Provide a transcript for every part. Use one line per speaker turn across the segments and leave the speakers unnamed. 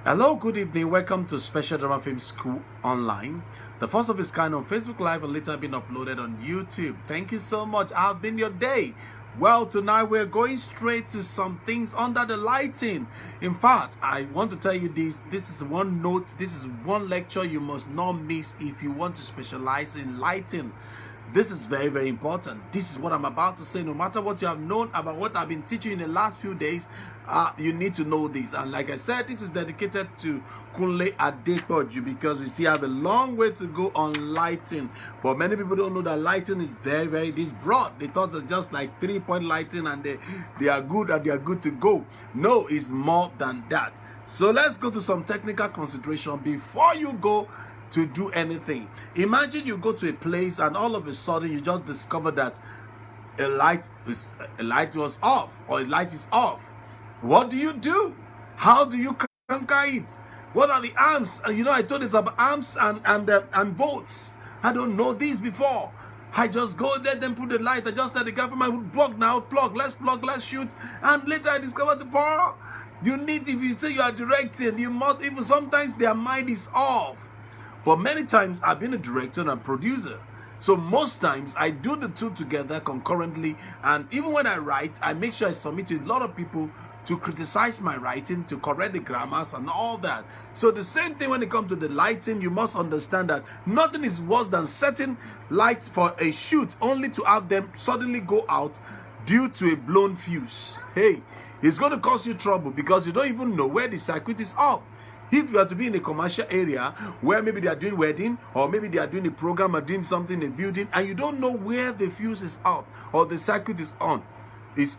Hello, good evening. Welcome to Special Drama Film School Online, the first of its kind on Facebook Live and later been uploaded on YouTube. Thank you so much. How's been your day? Well, tonight we're going straight to some things under the lighting. In fact, I want to tell you this. This is one note. This is one lecture you must not miss if you want to specialize in lighting. This is very, very important. This is what I'm about to say. No matter what you have known about what I've been teaching in the last few days, you need to know this. And like I said, this is dedicated to Kunle Adepoju because we still have a long way to go on lighting. But many people don't know that lighting is very, very this broad. They thought it's just like 3-point lighting and they are good and they are good to go. No, it's more than that. So let's go to some technical consideration before you go to do anything. Imagine you go to a place and all of a sudden you just discover that a light was off or a light is off. What do you do? How do you conquer it? What are the amps? You know, I told it's about amps and volts. I don't know this before. I just go let them put the light. I just tell the guy from my plug now, plug, let's shoot. And later I discover the power. You need, if you say you are directing, you must, even sometimes their mind is off. But many times I've been a director and a producer. So most times I do the two together concurrently. And even when I write, I make sure I submit to a lot of people to criticize my writing, to correct the grammars and all that. So the same thing when it comes to the lighting, you must understand that nothing is worse than setting lights for a shoot only to have them suddenly go out due to a blown fuse. Hey, it's going to cause you trouble because you don't even know where the circuit is off. If you are to be in a commercial area where maybe they are doing wedding or maybe they are doing a program or doing something in a building and you don't know where the fuse is out or the circuit is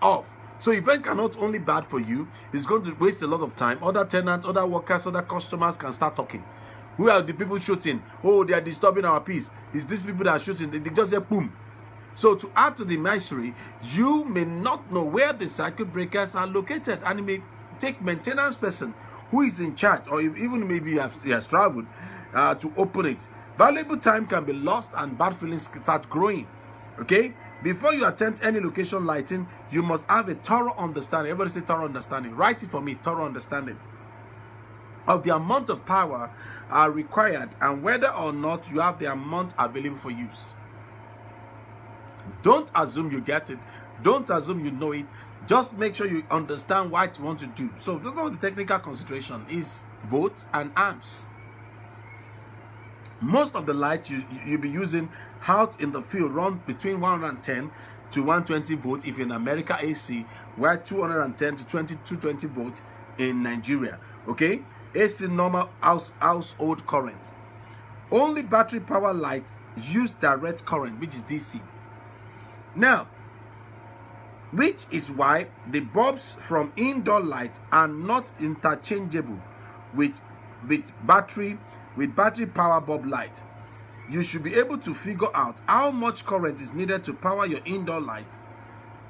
off. So event can not only bad for you, it's going to waste a lot of time. Other tenants, other workers, other customers can start talking. Who are the people shooting? Oh, they are disturbing our peace. It's these people that are shooting. They just say boom. So to add to the misery, you may not know where the circuit breakers are located and it may take maintenance person who is in charge or even maybe he has traveled to open it. Valuable time can be lost and bad feelings start growing. Okay? Before you attempt any location lighting, you must have a thorough understanding. Everybody say thorough understanding. Write it for me, thorough understanding of the amount of power required and whether or not you have the amount available for use. Don't assume you get it. Don't assume you know it. Just make sure you understand what you want to do. So look at the technical consideration is volts and amps. Most of the lights you'll be using out in the field run between 110 to 120 volts if in America AC, where 210 to 220 volts in Nigeria. Okay, AC normal household current. Only battery power lights use direct current, which is DC. Now, which is why the bulbs from indoor light are not interchangeable with battery power bulb light. You should be able to figure out how much current is needed to power your indoor light.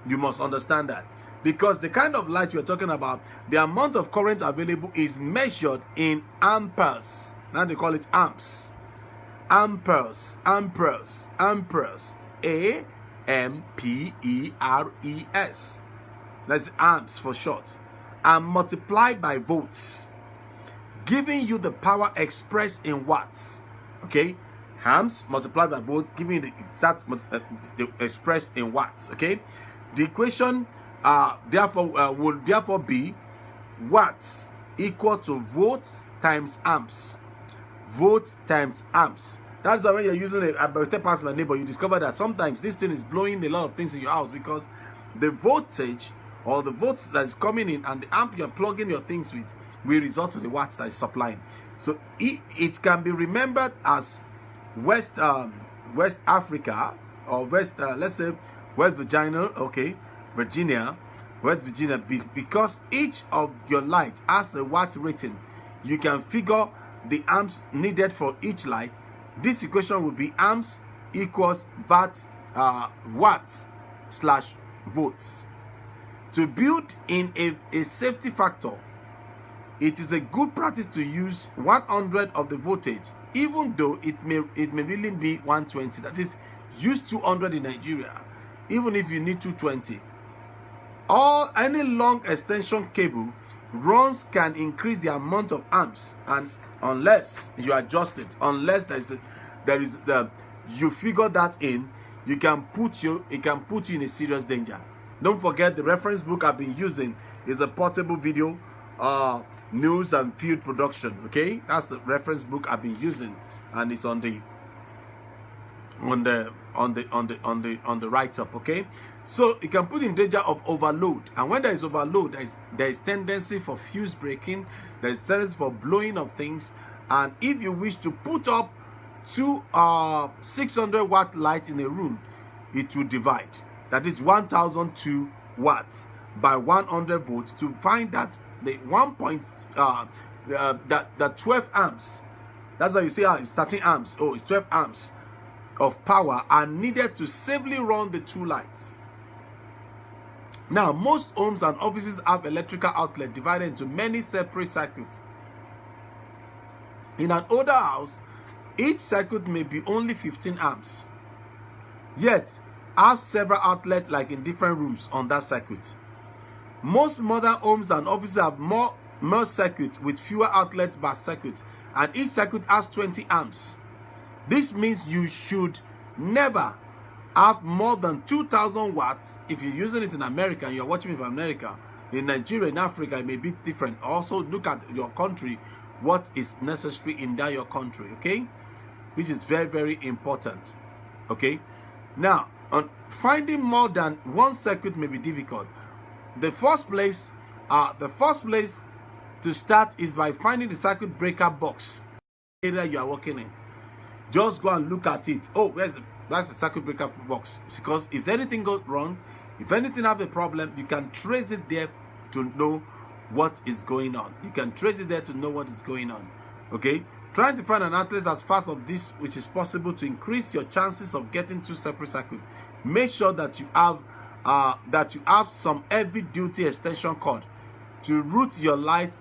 You must understand that because the kind of light you're talking about, the amount of current available is measured in amperes. Now they call it amps. Amperes. A-M-P-E-R-E-S. That's amps for short. And multiplied by volts, giving you the power expressed in watts. Okay, amps multiplied by volts, giving you the exact expressed in watts. Okay, the equation will therefore be watts equal to volts times amps. Volts times amps. That's why when you're using a better pass my neighbor, you discover that sometimes this thing is blowing a lot of things in your house because the voltage or the volts that is coming in and the amp you're plugging your things with will result to the watts that is supplying. So it can be remembered as West Africa or let's say West Virginia, okay, West Virginia, because each of your lights has a watt rating. You can figure the amps needed for each light. This equation will be amps equals watts slash volts. To build in a safety factor, it is a good practice to use 100 of the voltage, even though it may really be 120. That is, use 200 in Nigeria, even if you need 220. Any long extension cable runs can increase the amount of amps, and unless you adjust it, unless you figure that in, it can put you in a serious danger. Don't forget, the reference book I've been using is a portable video news and field production. Okay, that's the reference book I've been using, and it's on the write-up. Okay, so it can put in danger of overload, and when there is overload, there is tendency for fuse breaking, there is tendency for blowing of things. And if you wish to put up two 600 watt light in a room, it will divide. That is 1002 watts by 100 volts to find that the 12 amps, that's how you say it's 13 amps, oh, it's 12 amps of power are needed to safely run the two lights. Now, most homes and offices have electrical outlet divided into many separate circuits. In an older house, each circuit may be only 15 amps, yet have several outlets like in different rooms on that circuit. Most modern homes and offices have more circuits with fewer outlets per circuit, and each circuit has 20 amps. This means you should never have more than 2,000 watts. If you're using it in America and you're watching me from America, in Nigeria, in Africa, it may be different. Also, look at your country, what is necessary in your country, okay? Which is very, very important, okay? Now, on finding more than one circuit may be difficult. The first place to start is by finding the circuit breaker box area you are working in. Just go and look at it. Oh, that's the circuit breaker box. Because if anything goes wrong, if anything have a problem, you can trace it there to know what is going on. You can trace it there to know what is going on. Okay? Trying to find an outlet as fast of this which is possible to increase your chances of getting two separate circuits. Make sure that you have some heavy-duty extension cord to route your light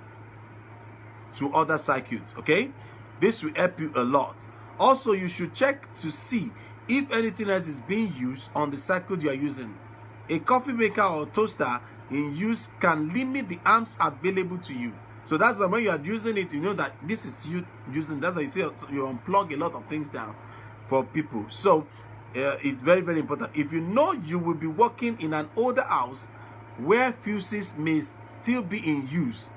to other circuits. Okay? This will help you a lot. Also, you should check to see if anything else is being used on the circuit you are using. A coffee maker or toaster in use can limit the amps available to you. So that's when you are using it, you know that this is you using. That's how you say you unplug a lot of things down for people. So it's very, very important. If you know you will be working in an older house where fuses may still be in use,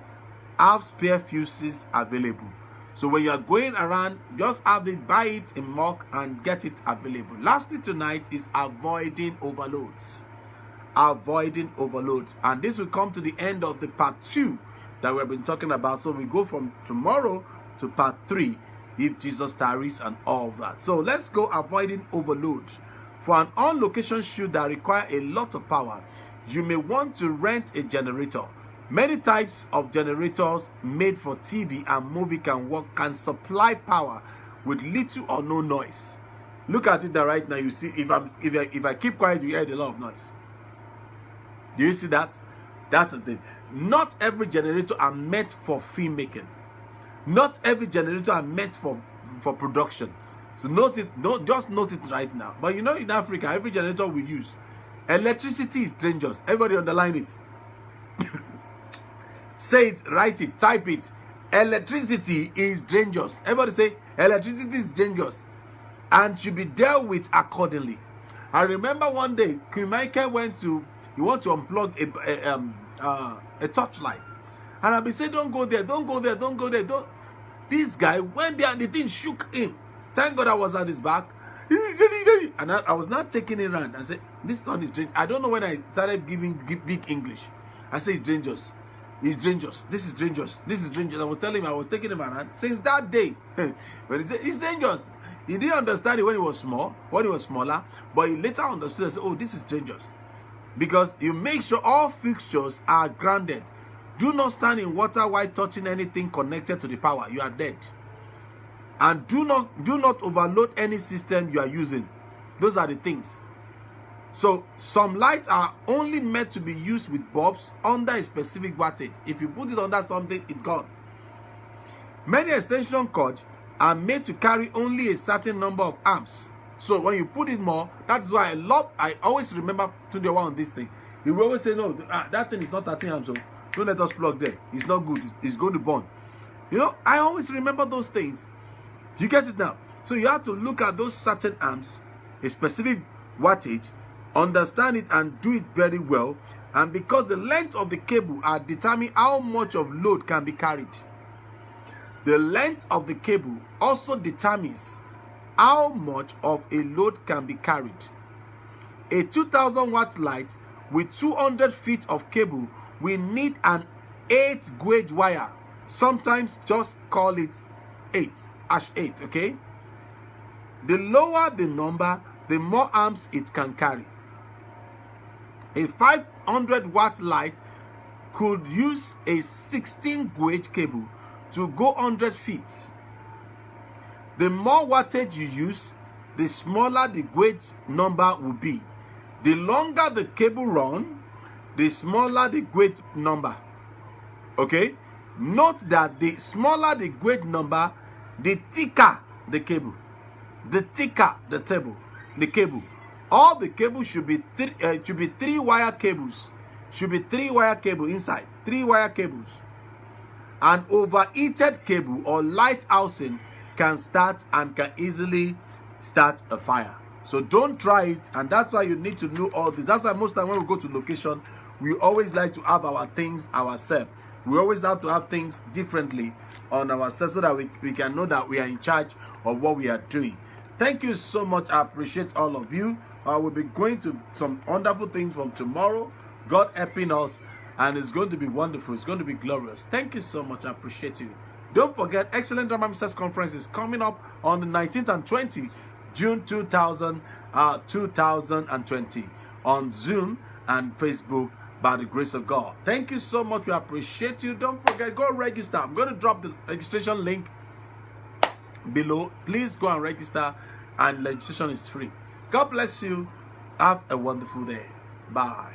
have spare fuses available. So when you are going around, just have it, buy it in bulk and get it available. Lastly tonight is avoiding overloads. Avoiding overloads. And this will come to the end of the part 2 that we've been talking about. So we go from tomorrow to part 3, if Jesus tarries and all that. So let's go avoiding overload. For an on-location shoot that require a lot of power, you may want to rent a generator. Many types of generators made for TV and movie can supply power with little or no noise. Look at it right now. You see, if I keep quiet, you hear a lot of noise. Do you see that? That is the thing. Not every generator are meant for filmmaking. Not every generator are meant for production. So note it. Just note it right now. But you know, in Africa, every generator we use, electricity is dangerous. Everybody underline it. Say it, write it, type it. Electricity is dangerous. Everybody say, electricity is dangerous and should be dealt with accordingly. I remember one day, Queen Michael want to unplug a torchlight. And I've been saying, don't go there, don't go there, don't go there. Don't. This guy went there and the thing shook him. Thank God I was at his back. And I was not taking it around. I said, this one is dangerous. I don't know when I started giving big English. I said, it's dangerous. It's dangerous. This is dangerous. This is dangerous. I was telling him, I was taking him around. Since that day, when he said, it's dangerous. He didn't understand it when he was small, when he was smaller. But he later understood and said, oh, this is dangerous. Because you make sure all fixtures are grounded. Do not stand in water while touching anything connected to the power. You are dead. And do not overload any system you are using. Those are the things. So some lights are only meant to be used with bulbs under a specific wattage. If you put it under something, it's gone. Many extension cords are made to carry only a certain number of amps. So when you put it more, that's why I always remember to the one on this thing. You will always say, no, that thing is not 13 amps. So Don't let us plug there. It's not good. It's going to burn. You know, I always remember those things. You get it now? So you have to look at those certain amps, a specific wattage, understand it and do it very well. And because the length of the cable are determine how much of load can be carried. The length of the cable also determines how much of a load can be carried. A 2000 watt light with 200 feet of cable will need an 8 gauge wire. Sometimes just call it 8, #8, okay? The lower the number, the more amps it can carry. A 500 watt light could use a 16 gauge cable to go 100 feet. The more wattage you use, the smaller the gauge number will be. The longer the cable run, the smaller the gauge number. Okay? Note that the smaller the gauge number, the thicker the cable. The thicker the cable. All the cables should be three wire cables. Should be 3 wire cable inside. 3 wire cables. An overheated cable or light housing can start and can easily start a fire. So don't try it, and that's why you need to know all this. That's why most time when we go to location, we always like to have our things ourselves. We always have to have things differently on ourselves so that we can know that we are in charge of what we are doing. Thank you so much. I appreciate all of you. I will be going to some wonderful things from tomorrow. God helping us, and it's going to be wonderful. It's going to be glorious. Thank you so much. I appreciate you. Don't forget, Excellent Drama Masters Conference is coming up on the 19th and 20th June 2020 on Zoom and Facebook by the grace of God. Thank you so much. We appreciate you. Don't forget, go register. I'm going to drop the registration link below. Please go and register, and registration is free. God bless you. Have a wonderful day. Bye.